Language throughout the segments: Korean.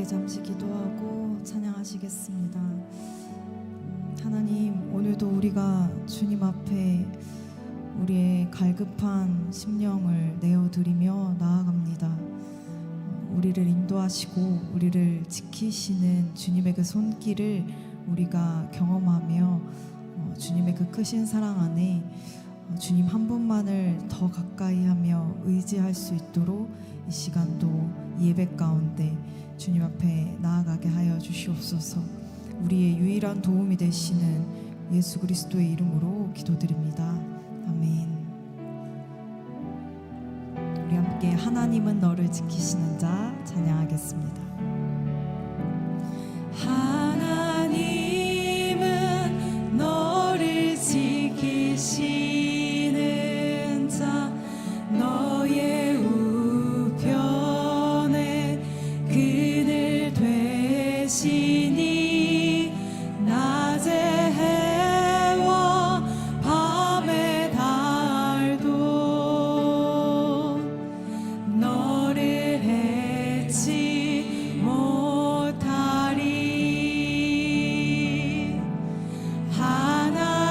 함께 잠시 기도하고 찬양하시겠습니다. 하나님, 오늘도 우리가 주님 앞에 우리의 갈급한 심령을 내어드리며 나아갑니다. 우리를 인도하시고 우리를 지키시는 주님의 그 손길을 우리가 경험하며 주님의 그 크신 사랑 안에 주님 한 분만을 더 가까이 하며 의지할 수 있도록 이 시간도 예배 가운데 주님 앞에 나아가게 하여 주시옵소서. 우리의 유일한 도움이 되시는 예수 그리스도의 이름으로 기도드립니다. 아멘. 우리 함께 하나님은 너를 지키시는 자 찬양하겠습니다. 하나님은 너를 지키시는 자, 너의 우편에 그늘 되시니 낮의 해와 밤의 달도 너를 해치 못하리.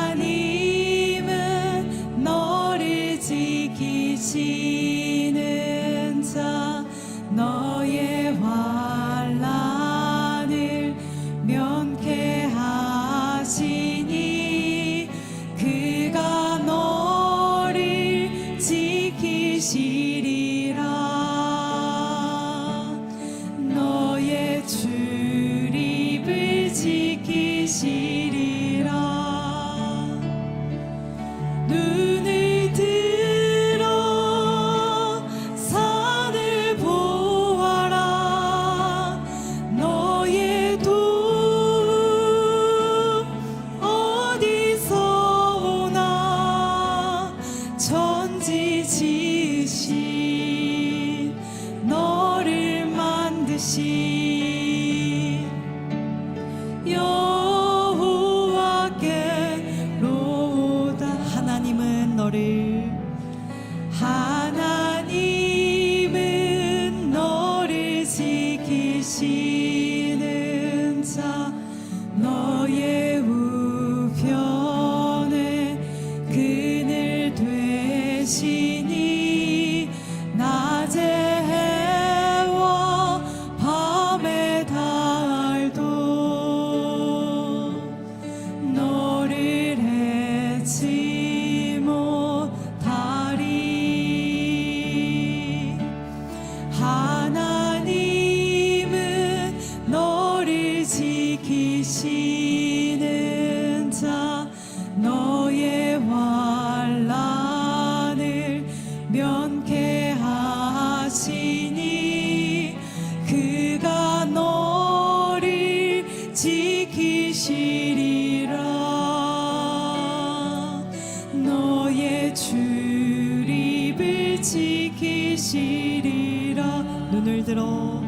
하나님은 너를 지키시는 자, 너의 환난을 면케하시니 그가 너를 지키시리라. 너의 출입을 지키시리라. 눈을 들어 산을 보아라. 너의 도움 어디서 오나. 천지 지으신 너를 만드신 여호와께로다. 하나님은 너를 지키시는 자, 너의 우편에 그늘 되시니 낮의 해와 밤의 달도 너를 해치 못하리. 하나님은 너를 지키시는 자, 너의 환난을 면케하시니 그가 너를 지키시리라. 너의 출입을 지키시리라. 눈을 들어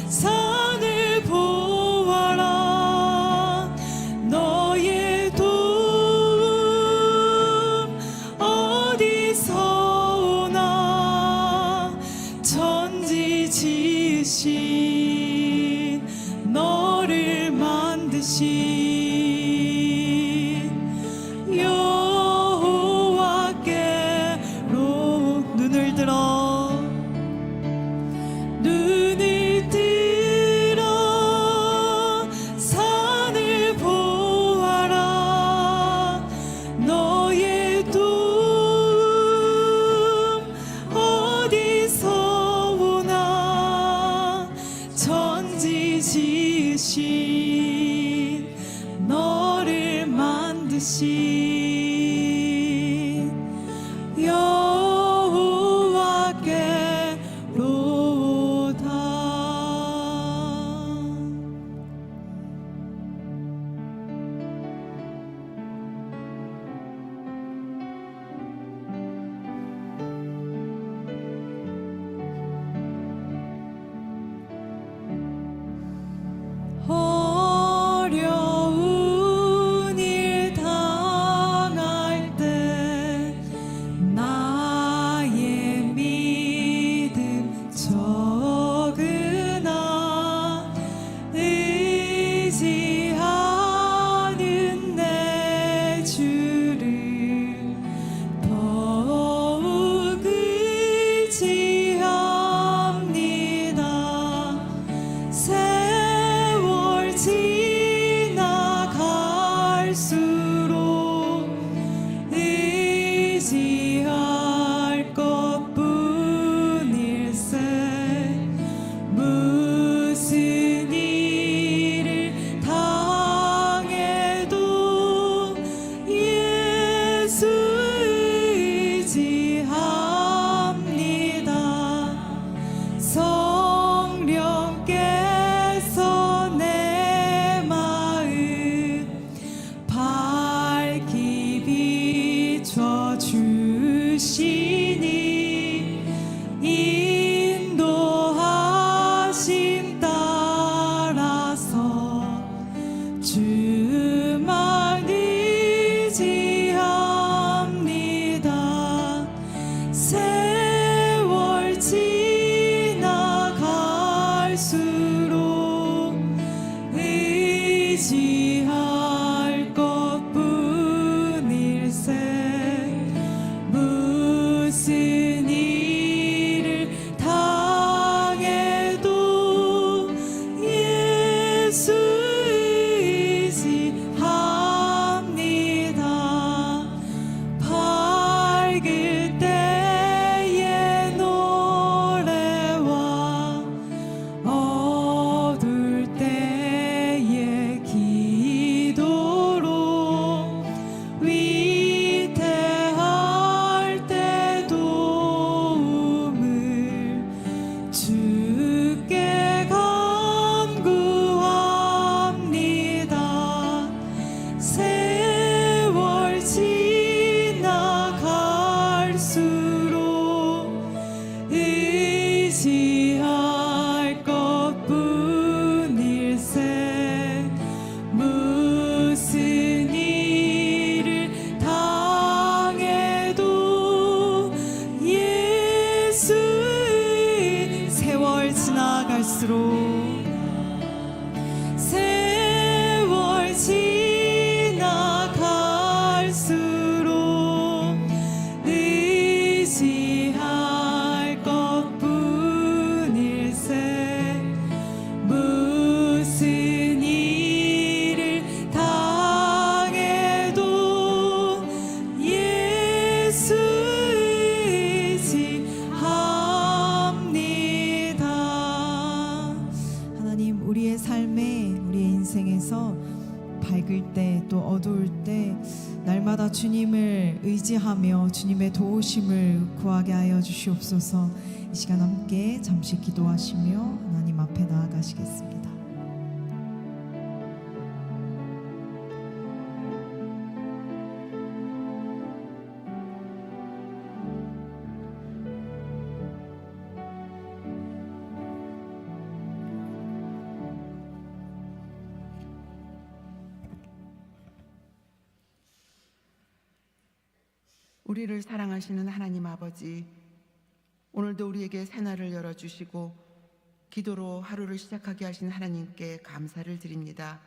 산을 보아라. 너의 도움 어디서 오나. 천지 지으신 너를 만드신 여호와께로. 눈을 들어 주시니 인도하심 따라서 주만 의지합니다. 세월 지나갈수록 의지할 것뿐일세. 무슨 일을 당해도 예수 의지합니다. 밝을 때의 노래와 어두울 때의 기도로 위태할 때 도움을 주께 간구합니다. 세월 지나갈수록 의지할 것뿐일세. 무슨 일을 당해도 예수 세월 지나갈수록 세월 지나갈수록 의지할 것뿐일세. 무슨 일을 당해도 예수 의지합니다. 하나님, 우리의 삶에, 우리의 인생에서 밝을 때 또 어두울 때 날마다 주님을 의지하며 주님의 도우심을 구하게 하여 주시옵소서. 이 시간 함께 잠시 기도하시며 하나님 앞에 나아가시겠습니다. 우리를 사랑하시는 하나님 아버지, 오늘도 우리에게 새날을 열어주시고 기도로 하루를 시작하게 하신 하나님께 감사를 드립니다.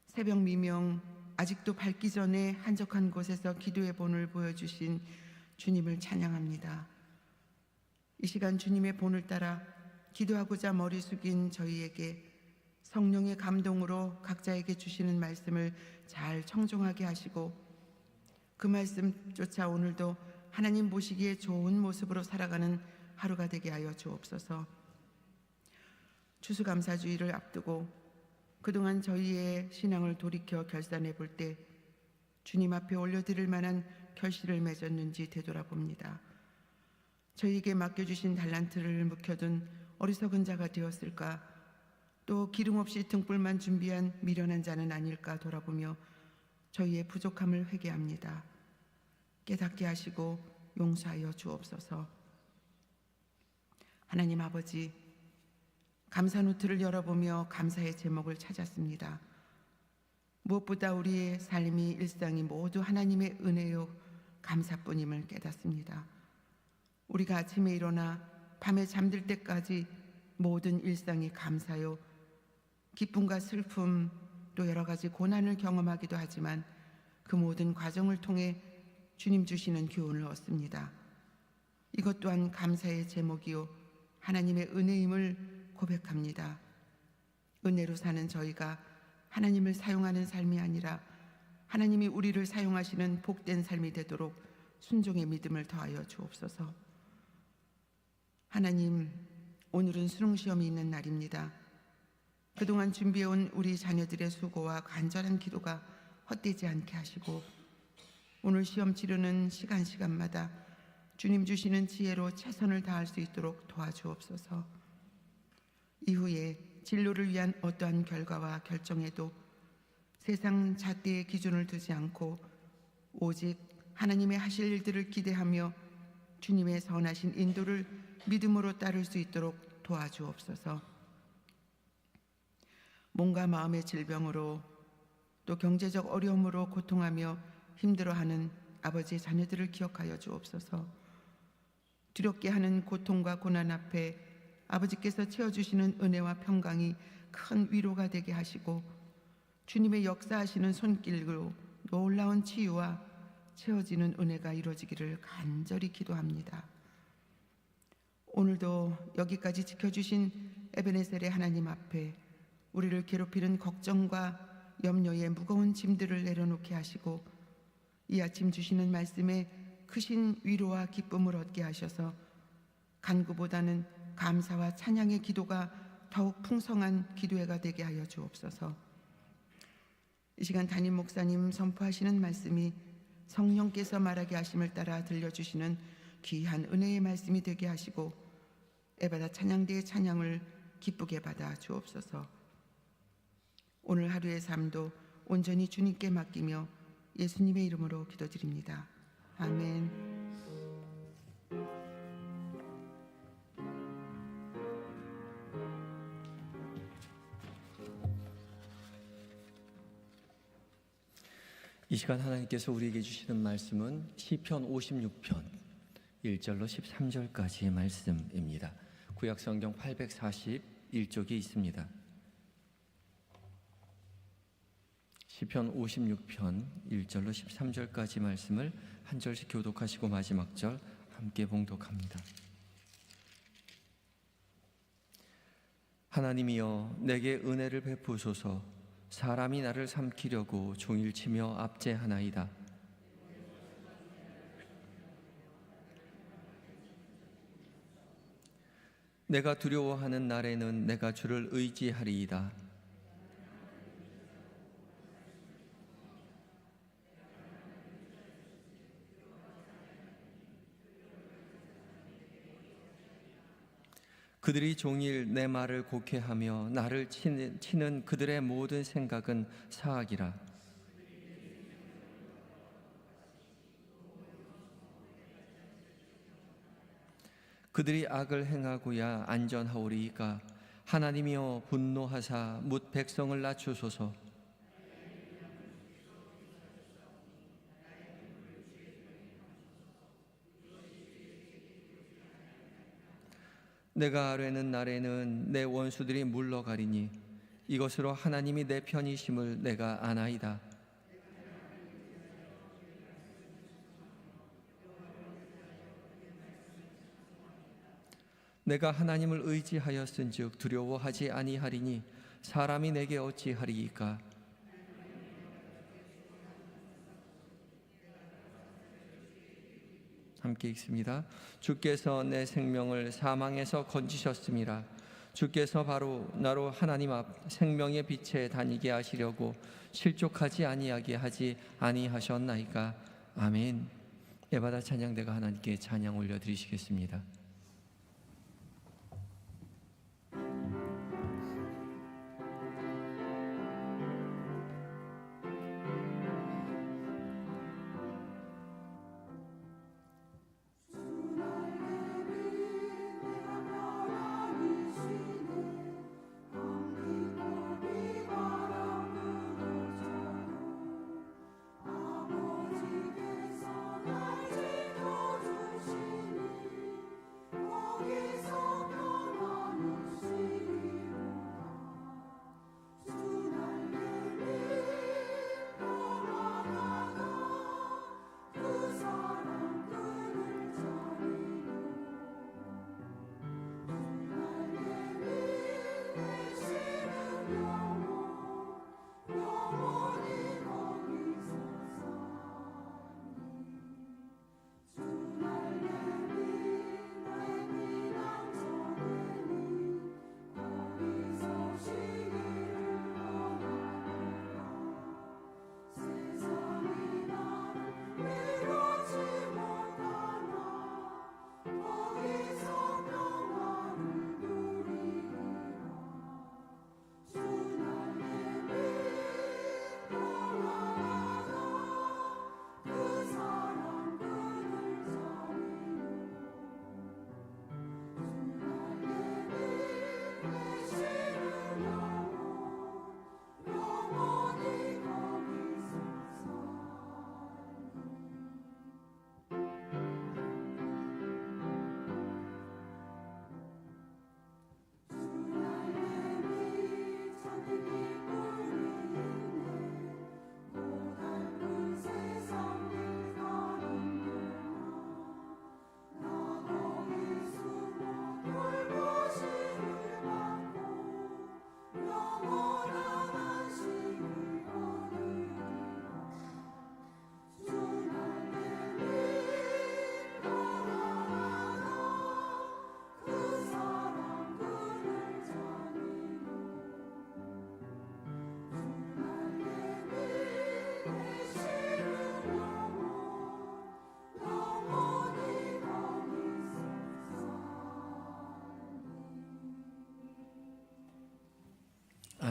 새벽 미명 아직도 밝기 전에 한적한 곳에서 기도의 본을 보여주신 주님을 찬양합니다. 이 시간 주님의 본을 따라 기도하고자 머리 숙인 저희에게 성령의 감동으로 각자에게 주시는 말씀을 잘 청종하게 하시고 그 말씀 쫓아 오늘도 하나님 보시기에 좋은 모습으로 살아가는 하루가 되게 하여 주옵소서. 추수감사주의를 앞두고 그동안 저희의 신앙을 돌이켜 결산해 볼 때 주님 앞에 올려드릴 만한 결실을 맺었는지 되돌아봅니다. 저희에게 맡겨주신 달란트를 묵혀둔 어리석은 자가 되었을까? 또 기름 없이 등불만 준비한 미련한 자는 아닐까 돌아보며 저희의 부족함을 회개합니다. 깨닫게 하시고 용서하여 주옵소서. 하나님 아버지, 감사 노트를 열어보며 감사의 제목을 찾았습니다. 무엇보다 우리의 삶이 일상이 모두 하나님의 은혜요 감사뿐임을 깨닫습니다. 우리가 아침에 일어나 밤에 잠들 때까지 모든 일상이 감사요, 기쁨과 슬픔 또 여러 가지 고난을 경험하기도 하지만 그 모든 과정을 통해 주님 주시는 교훈을 얻습니다. 이것 또한 감사의 제목이요 하나님의 은혜임을 고백합니다. 은혜로 사는 저희가 하나님을 사용하는 삶이 아니라 하나님이 우리를 사용하시는 복된 삶이 되도록 순종의 믿음을 더하여 주옵소서. 하나님, 오늘은 수능시험이 있는 날입니다. 그동안 준비해온 우리 자녀들의 수고와 간절한 기도가 헛되지 않게 하시고 오늘 시험 치르는 시간마다 주님 주시는 지혜로 최선을 다할 수 있도록 도와주옵소서. 이후에 진로를 위한 어떠한 결과와 결정에도 세상 잣대의 기준을 두지 않고 오직 하나님의 하실 일들을 기대하며 주님의 선하신 인도를 믿음으로 따를 수 있도록 도와주옵소서. 몸과 마음의 질병으로 또 경제적 어려움으로 고통하며 힘들어하는 아버지의 자녀들을 기억하여 주옵소서. 두렵게 하는 고통과 고난 앞에 아버지께서 채워주시는 은혜와 평강이 큰 위로가 되게 하시고 주님의 역사하시는 손길로 놀라운 치유와 채워지는 은혜가 이루어지기를 간절히 기도합니다. 오늘도 여기까지 지켜주신 에베네셀의 하나님 앞에 우리를 괴롭히는 걱정과 염려의 무거운 짐들을 내려놓게 하시고 이 아침 주시는 말씀에 크신 위로와 기쁨을 얻게 하셔서 간구보다는 감사와 찬양의 기도가 더욱 풍성한 기도회가 되게 하여 주옵소서. 이 시간 담임 목사님 선포하시는 말씀이 성령께서 말하게 하심을 따라 들려주시는 귀한 은혜의 말씀이 되게 하시고 에바다 찬양대의 찬양을 기쁘게 받아 주옵소서. 오늘 하루의 삶도 온전히 주님께 맡기며 예수님의 이름으로 기도드립니다. 아멘. 이 시간 하나님께서 우리에게 주시는 말씀은 시편 56편 1절로 13절까지의 말씀입니다. 구약성경 841쪽에 있습니다. 시편 56편 1절로 13절까지 말씀을 한 절씩 교독하시고 마지막 절 함께 봉독합니다. 하나님이여 내게 은혜를 베푸소서. 사람이 나를 삼키려고 종일치며 압제하나이다. 내가 두려워하는 날에는 내가 주를 의지하리이다. 그들이 종일 내 말을 곡해하며 나를 치는 그들의 모든 생각은 사악이라. 그들이 악을 행하고야 안전하오리이까. 하나님이여 분노하사 뭇 백성을 낮추소서. 내가 아뢰는 날에는 내 원수들이 물러가리니 이것으로 하나님이 내 편이심을 내가 아나이다. 내가 하나님을 의지하였은즉 두려워하지 아니하리니 사람이 내게 어찌하리이까. 함께 읽습니다. 주께서 내 생명을 사망에서 건지셨음이라. 주께서 바로 나로 하나님 앞 생명의 빛에 다니게 하시려고 실족하지 아니하게 하지 아니하셨나이까. 아멘. 에바다 찬양대가 하나님께 찬양 올려드리시겠습니다.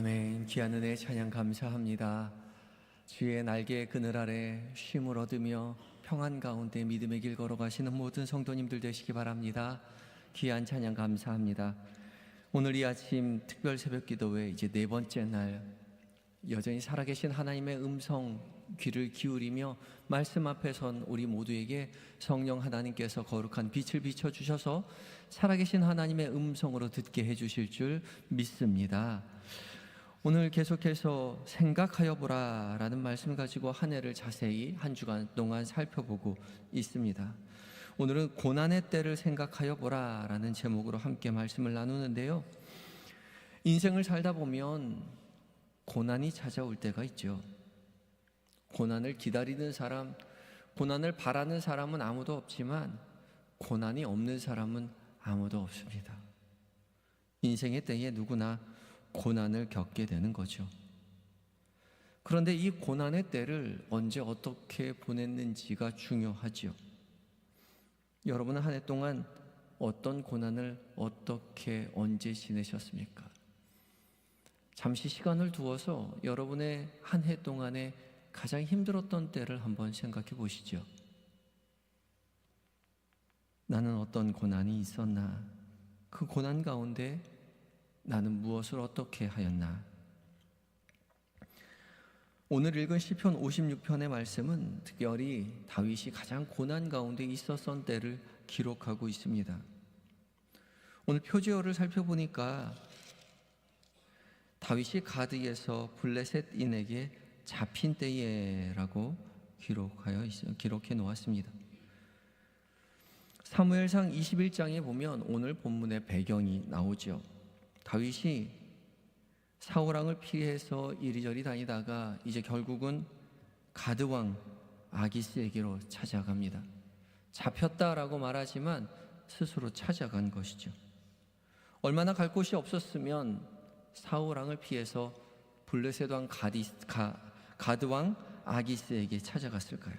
아멘. 귀한 은혜 찬양 감사합니다. 주의 날개의 그늘 아래 쉼을 얻으며 평안 가운데 믿음의 길 걸어가시는 모든 성도님들 되시기 바랍니다. 귀한 찬양 감사합니다. 오늘 이 아침 특별 새벽 기도회 이제 네 번째 날, 여전히 살아계신 하나님의 음성 귀를 기울이며 말씀 앞에 선 우리 모두에게 성령 하나님께서 거룩한 빛을 비춰주셔서 살아계신 하나님의 음성으로 듣게 해주실 줄 믿습니다. 오늘 계속해서 생각하여 보라 라는 말씀을 가지고 한 해를 자세히 한 주간 동안 살펴보고 있습니다. 오늘은 고난의 때를 생각하여 보라 라는 제목으로 함께 말씀을 나누는데요, 인생을 살다 보면 고난이 찾아올 때가 있죠. 고난을 기다리는 사람, 고난을 바라는 사람은 아무도 없지만 고난이 없는 사람은 아무도 없습니다. 인생의 때에 누구나 고난을 겪게 되는 거죠. 그런데 이 고난의 때를 언제 어떻게 보냈는지가 중요하죠. 여러분은 한 해 동안 어떤 고난을 어떻게 언제 지내셨습니까? 잠시 시간을 두어서 여러분의 한 해 동안에 가장 힘들었던 때를 한번 생각해 보시죠. 나는 어떤 고난이 있었나? 그 고난 가운데 나는 무엇을 어떻게 하였나? 오늘 읽은 시편 56편의 말씀은 특별히 다윗이 가장 고난 가운데 있었던 때를 기록하고 있습니다. 오늘 표제어를 살펴보니까 다윗이 가드에서 블레셋인에게 잡힌 때에라고 기록해 놓았습니다. 사무엘상 21장에 보면 오늘 본문의 배경이 나오죠. 다윗이 사울왕을 피해서 이리저리 다니다가 이제 결국은 가드왕 아기스에게로 찾아갑니다. 잡혔다라고 말하지만 스스로 찾아간 것이죠. 얼마나 갈 곳이 없었으면 사울왕을 피해서 블레셋 왕 가드왕 아기스에게 찾아갔을까요?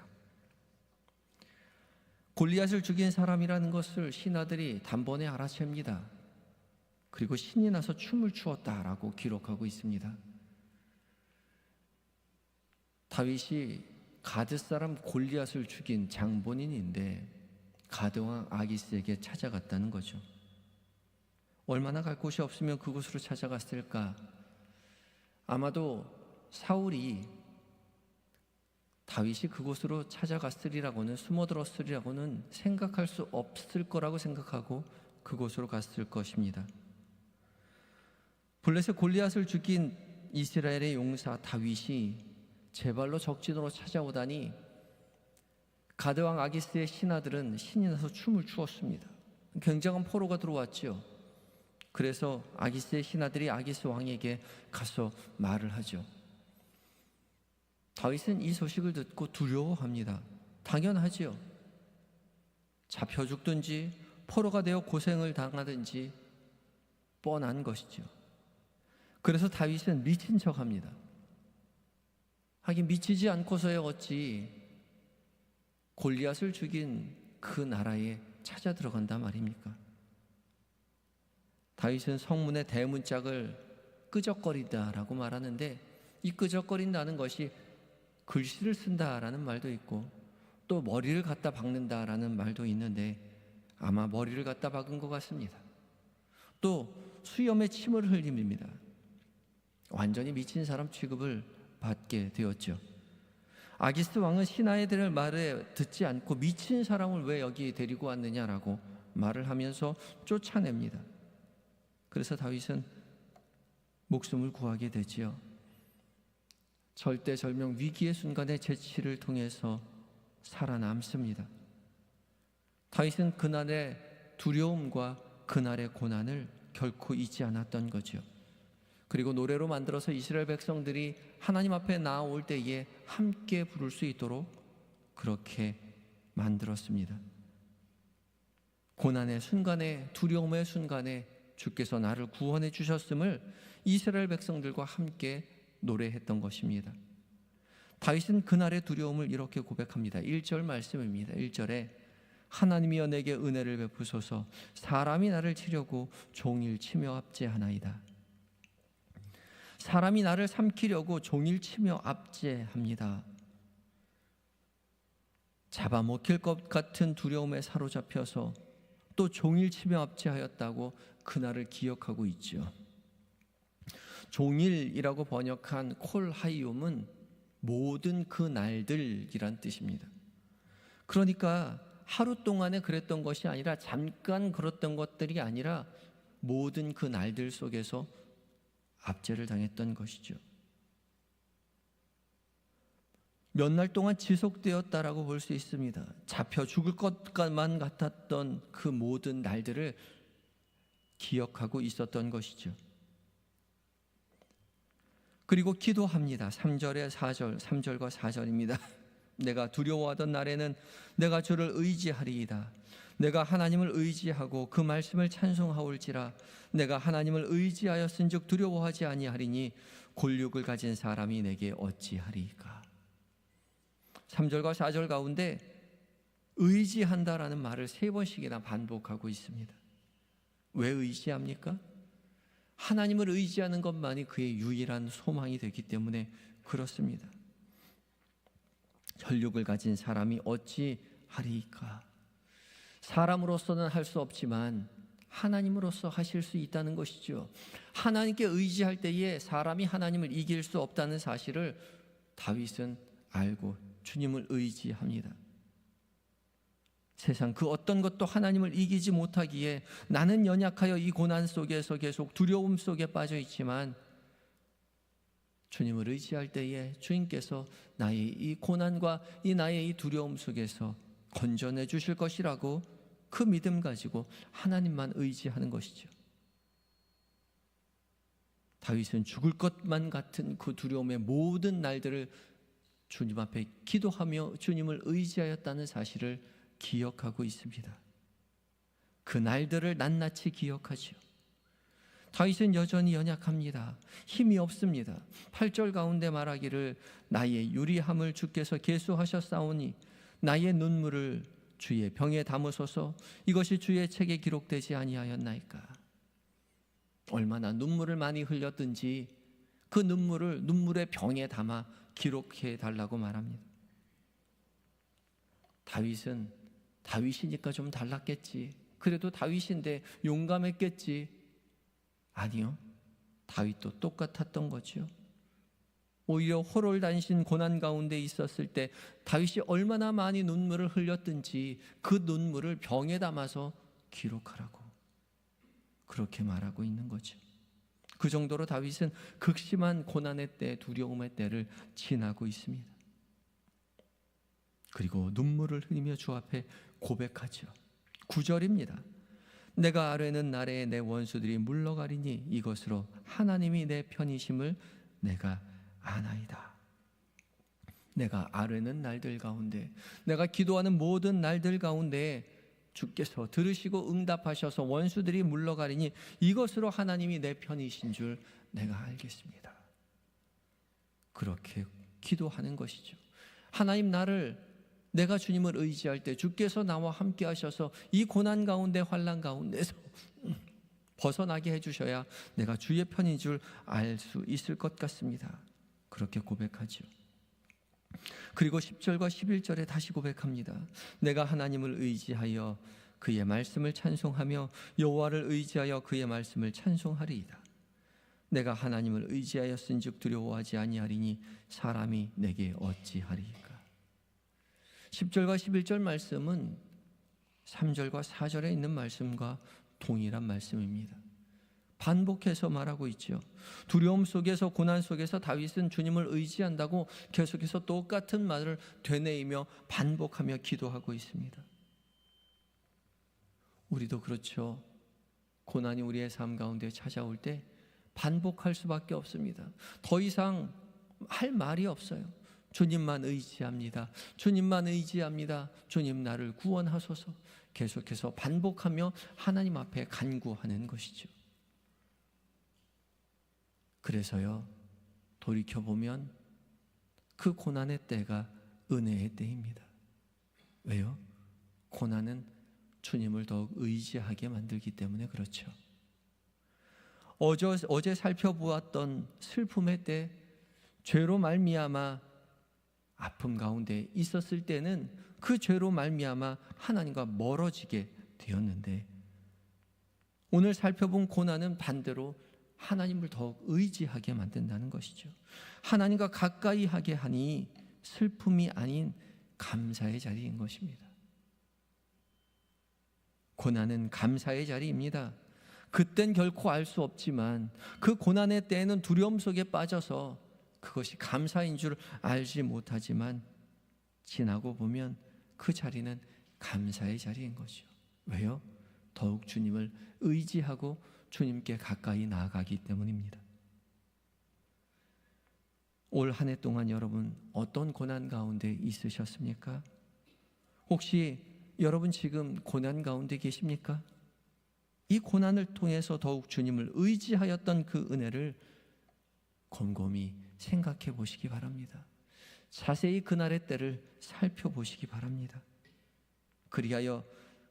골리앗을 죽인 사람이라는 것을 신하들이 단번에 알아챕니다. 그리고 신이 나서 춤을 추었다라고 기록하고 있습니다. 다윗이 가드 사람 골리앗을 죽인 장본인인데 가드왕 아기스에게 찾아갔다는 거죠. 얼마나 갈 곳이 없으면 그곳으로 찾아갔을까? 아마도 사울이 다윗이 그곳으로 찾아갔으리라고는, 숨어들었으리라고는 생각할 수 없을 거라고 생각하고 그곳으로 갔을 것입니다. 블레셋 골리앗을 죽인 이스라엘의 용사 다윗이 제 발로 적진으로 찾아오다니 가드왕 아기스의 신하들은 신이 나서 춤을 추었습니다. 굉장한 포로가 들어왔죠. 그래서 아기스의 신하들이 아기스 왕에게 가서 말을 하죠. 다윗은 이 소식을 듣고 두려워합니다. 당연하죠. 잡혀 죽든지 포로가 되어 고생을 당하든지 뻔한 것이죠. 그래서 다윗은 미친 척합니다. 하긴 미치지 않고서야 어찌 골리앗을 죽인 그 나라에 찾아 들어간단 말입니까? 다윗은 성문의 대문짝을 끄적거린다라고 말하는데, 이 끄적거린다는 것이 글씨를 쓴다라는 말도 있고 또 머리를 갖다 박는다라는 말도 있는데 아마 머리를 갖다 박은 것 같습니다. 또 수염에 침을 흘립니다. 완전히 미친 사람 취급을 받게 되었죠. 아기스 왕은 신하들의 말에 듣지 않고 미친 사람을 왜 여기 데리고 왔느냐라고 말을 하면서 쫓아냅니다. 그래서 다윗은 목숨을 구하게 되지요. 절대절명 위기의 순간에 재치를 통해서 살아남습니다. 다윗은 그날의 두려움과 그날의 고난을 결코 잊지 않았던 거죠. 그리고 노래로 만들어서 이스라엘 백성들이 하나님 앞에 나아올 때에 함께 부를 수 있도록 그렇게 만들었습니다. 고난의 순간에, 두려움의 순간에 주께서 나를 구원해 주셨음을 이스라엘 백성들과 함께 노래했던 것입니다. 다윗은 그날의 두려움을 이렇게 고백합니다. 1절 말씀입니다. 1절에 하나님이여 내게 은혜를 베푸소서, 사람이 나를 치려고 종일 치며 압제하나이다. 사람이 나를 삼키려고 종일치며 압제합니다. 잡아먹힐 것 같은 두려움에 사로잡혀서 또 종일치며 압제하였다고 그날을 기억하고 있죠. 종일이라고 번역한 콜하이옴은 모든 그 날들이란 뜻입니다. 그러니까 하루 동안에 그랬던 것이 아니라 잠깐 그랬던 것들이 아니라 모든 그 날들 속에서 압제를 당했던 것이죠. 몇 날 동안 지속되었다라고 볼 수 있습니다. 잡혀 죽을 것만 같았던 그 모든 날들을 기억하고 있었던 것이죠. 그리고 기도합니다. 3절과 4절입니다. 내가 두려워하던 날에는 내가 주를 의지하리이다. 내가 하나님을 의지하고 그 말씀을 찬송하올지라. 내가 하나님을 의지하였은즉 두려워하지 아니하리니 곤육을 가진 사람이 내게 어찌하리까. 3절과 4절 가운데 의지한다라는 말을 3번씩이나 반복하고 있습니다. 왜 의지합니까? 하나님을 의지하는 것만이 그의 유일한 소망이 되기 때문에 그렇습니다. 혈육을 가진 사람이 어찌 하리까. 사람으로서는 할 수 없지만 하나님으로서 하실 수 있다는 것이죠. 하나님께 의지할 때에 사람이 하나님을 이길 수 없다는 사실을 다윗은 알고 주님을 의지합니다. 세상 그 어떤 것도 하나님을 이기지 못하기에 나는 연약하여 이 고난 속에서 계속 두려움 속에 빠져 있지만 주님을 의지할 때에 주님께서 나의 이 고난과 나의 이 두려움 속에서 건져내 주실 것이라고 그 믿음 가지고 하나님만 의지하는 것이죠. 다윗은 죽을 것만 같은 그 두려움의 모든 날들을 주님 앞에 기도하며 주님을 의지하였다는 사실을 기억하고 있습니다. 그 날들을 낱낱이 기억하죠. 다윗은 여전히 연약합니다. 힘이 없습니다. 8절 가운데 말하기를 나의 유리함을 주께서 계수하셨사오니 나의 눈물을 주의 병에 담으소서. 이것이 주의 책에 기록되지 아니하였나이까. 얼마나 눈물을 많이 흘렸든지 그 눈물을 눈물의 병에 담아 기록해 달라고 말합니다. 다윗은 다윗이니까 좀 달랐겠지. 그래도 다윗인데 용감했겠지. 아니요. 다윗도 똑같았던 거죠. 오히려 호롤단신 고난 가운데 있었을 때 다윗이 얼마나 많이 눈물을 흘렸든지 그 눈물을 병에 담아서 기록하라고 그렇게 말하고 있는 거죠. 그 정도로 다윗은 극심한 고난의 때, 두려움의 때를 지나고 있습니다. 그리고 눈물을 흘리며 주 앞에 고백하죠. 9절입니다. 내가 아뢰는 날에 내 원수들이 물러가리니 이것으로 하나님이 내 편이심을 내가 아나이다. 내가 아뢰는 날들 가운데, 내가 기도하는 모든 날들 가운데 주께서 들으시고 응답하셔서 원수들이 물러가리니 이것으로 하나님이 내 편이신 줄 내가 알겠습니다. 그렇게 기도하는 것이죠. 하나님, 내가 주님을 의지할 때 주께서 나와 함께 하셔서 이 고난 가운데, 환난 가운데서 벗어나게 해주셔야 내가 주의 편인 줄 알 수 있을 것 같습니다. 그렇게 고백하죠. 그리고 10절과 11절에 다시 고백합니다. 내가 하나님을 의지하여 그의 말씀을 찬송하며 여호와를 의지하여 그의 말씀을 찬송하리이다. 내가 하나님을 의지하였은즉 두려워하지 아니하리니 사람이 내게 어찌하리이까. 10절과 11절 말씀은 3절과 4절에 있는 말씀과 동일한 말씀입니다. 반복해서 말하고 있죠. 두려움 속에서, 고난 속에서 다윗은 주님을 의지한다고 계속해서 똑같은 말을 되뇌이며 반복하며 기도하고 있습니다. 우리도 그렇죠. 고난이 우리의 삶 가운데 찾아올 때 반복할 수밖에 없습니다. 더 이상 할 말이 없어요. 주님만 의지합니다. 주님만 의지합니다. 주님 나를 구원하소서. 계속해서 반복하며 하나님 앞에 간구하는 것이죠. 그래서요, 돌이켜보면 그 고난의 때가 은혜의 때입니다. 왜요? 고난은 주님을 더욱 의지하게 만들기 때문에 그렇죠. 어제 살펴보았던 슬픔의 때, 죄로 말미암아 아픔 가운데 있었을 때는 그 죄로 말미암아 하나님과 멀어지게 되었는데, 오늘 살펴본 고난은 반대로 하나님을 더욱 의지하게 만든다는 것이죠. 하나님과 가까이 하게 하니 슬픔이 아닌 감사의 자리인 것입니다. 고난은 감사의 자리입니다. 그땐 결코 알 수 없지만 그 고난의 때에는 두려움 속에 빠져서 그것이 감사인 줄 알지 못하지만 지나고 보면 그 자리는 감사의 자리인 거죠. 왜요? 더욱 주님을 의지하고 주님께 가까이 나아가기 때문입니다. 올 한 해 동안 여러분 어떤 고난 가운데 있으셨습니까? 혹시 여러분 지금 고난 가운데 계십니까? 이 고난을 통해서 더욱 주님을 의지하였던 그 은혜를 곰곰이 생각해 보시기 바랍니다. 자세히 그날의 때를 살펴보시기 바랍니다. 그리하여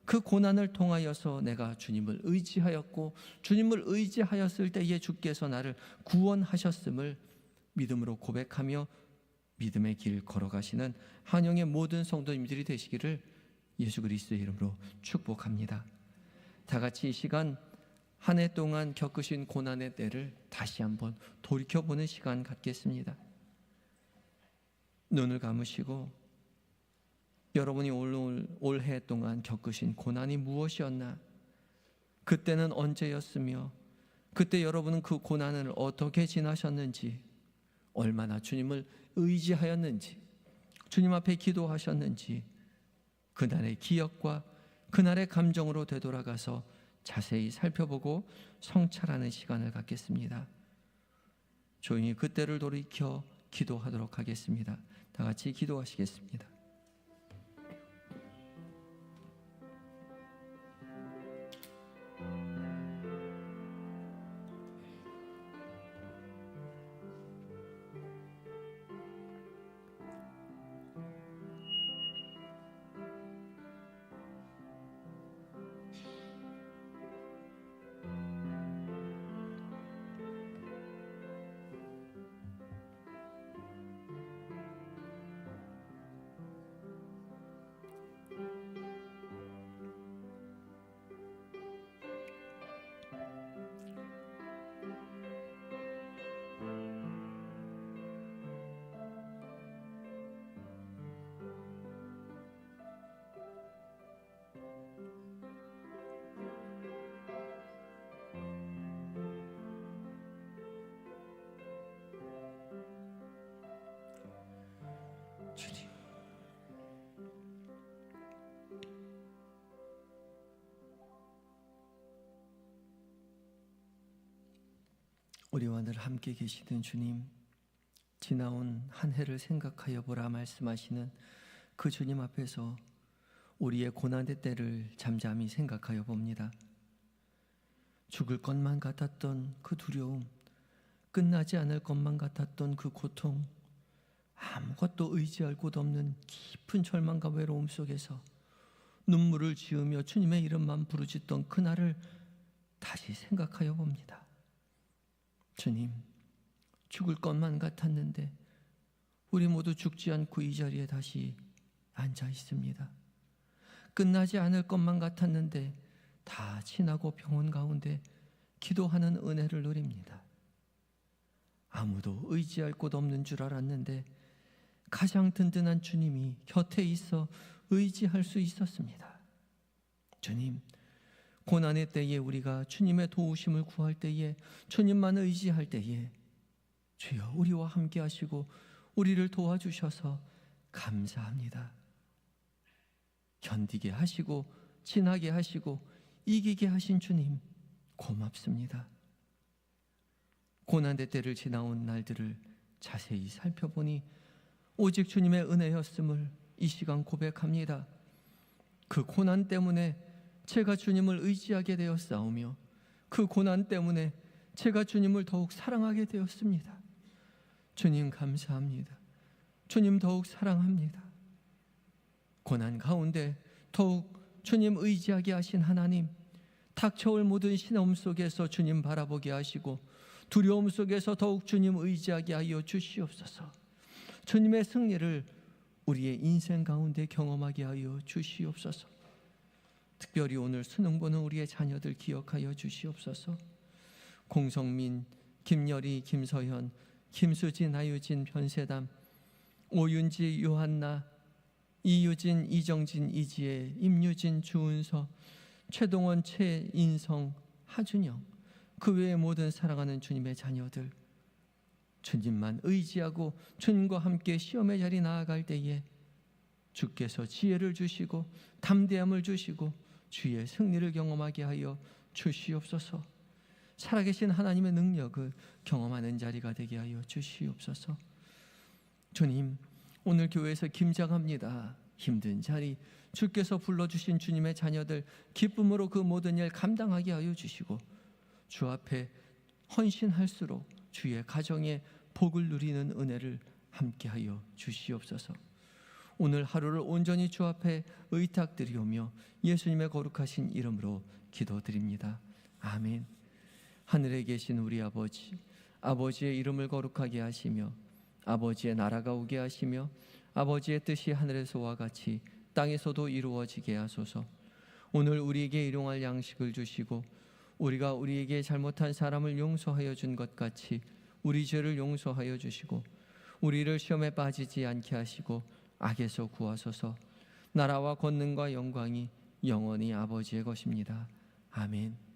그 고난을 통하여서 내가 주님을 의지하였고 주님을 의지하였을 때에 주께서 나를 구원하셨음을 믿음으로 고백하며 믿음의 길 걸어가시는 한영의 모든 성도님들이 되시기를 예수 그리스도의 이름으로 축복합니다. 다 같이 이 시간 한 해 동안 겪으신 고난의 때를 다시 한번 돌이켜보는 시간 갖겠습니다. 눈을 감으시고 여러분이 올해 동안 겪으신 고난이 무엇이었나? 그때는 언제였으며 그때 여러분은 그 고난을 어떻게 지나셨는지, 얼마나 주님을 의지하였는지, 주님 앞에 기도하셨는지 그날의 기억과 그날의 감정으로 되돌아가서 자세히 살펴보고 성찰하는 시간을 갖겠습니다. 조용히 그때를 돌이켜 기도하도록 하겠습니다. 다 같이 기도하시겠습니다. 주님, 우리와 늘 함께 계시던 주님, 지나온 한 해를 생각하여 보라 말씀하시는 그 주님 앞에서 우리의 고난의 때를 잠잠히 생각하여 봅니다. 죽을 것만 같았던 그 두려움, 끝나지 않을 것만 같았던 그 고통, 아무것도 의지할 곳 없는 깊은 절망과 외로움 속에서 눈물을 지으며 주님의 이름만 부르짖던 그날을 다시 생각하여 봅니다. 주님, 죽을 것만 같았는데 우리 모두 죽지 않고 이 자리에 다시 앉아 있습니다. 끝나지 않을 것만 같았는데 다 지나고 병원 가운데 기도하는 은혜를 누립니다. 아무도 의지할 곳 없는 줄 알았는데 가장 든든한 주님이 곁에 있어 의지할 수 있었습니다. 주님, 고난의 때에 우리가 주님의 도우심을 구할 때에, 주님만 의지할 때에 주여 우리와 함께 하시고 우리를 도와주셔서 감사합니다. 견디게 하시고 지나게 하시고 이기게 하신 주님 고맙습니다. 고난의 때를 지나온 날들을 자세히 살펴보니 오직 주님의 은혜였음을 이 시간 고백합니다. 그 고난 때문에 제가 주님을 의지하게 되었사오며 그 고난 때문에 제가 주님을 더욱 사랑하게 되었습니다. 주님 감사합니다. 주님 더욱 사랑합니다. 고난 가운데 더욱 주님 의지하게 하신 하나님, 닥쳐올 모든 시험 속에서 주님 바라보게 하시고 두려움 속에서 더욱 주님 의지하게 하여 주시옵소서. 주님의 승리를 우리의 인생 가운데 경험하게 하여 주시옵소서. 특별히 오늘 수능 보는 우리의 자녀들 기억하여 주시옵소서. 공성민, 김여리, 김서현, 김수진, 하유진, 변세담, 오윤지, 요한나, 이유진, 이정진, 이지혜, 임유진, 주은서, 최동원, 최인성, 하준영, 그 외의 모든 사랑하는 주님의 자녀들, 주님만 의지하고 주님과 함께 시험의 자리 나아갈 때에 주께서 지혜를 주시고 담대함을 주시고 주의 승리를 경험하게 하여 주시옵소서. 살아계신 하나님의 능력을 경험하는 자리가 되게 하여 주시옵소서. 주님, 오늘 교회에서 김장합니다. 힘든 자리, 주께서 불러주신 주님의 자녀들 기쁨으로 그 모든 일 감당하게 하여 주시고 주 앞에 헌신할수록 주의 가정에 복을 누리는 은혜를 함께하여 주시옵소서. 오늘 하루를 온전히 주 앞에 의탁드리오며 예수님의 거룩하신 이름으로 기도드립니다. 아멘. 하늘에 계신 우리 아버지, 아버지의 이름을 거룩하게 하시며 아버지의 나라가 오게 하시며 아버지의 뜻이 하늘에서와 같이 땅에서도 이루어지게 하소서. 오늘 우리에게 일용할 양식을 주시고 우리가 우리에게 잘못한 사람을 용서하여 준 것 같이 우리 죄를 용서하여 주시고 우리를 시험에 빠지지 않게 하시고 악에서 구하소서. 나라와 권능과 영광이 영원히 아버지의 것입니다. 아멘.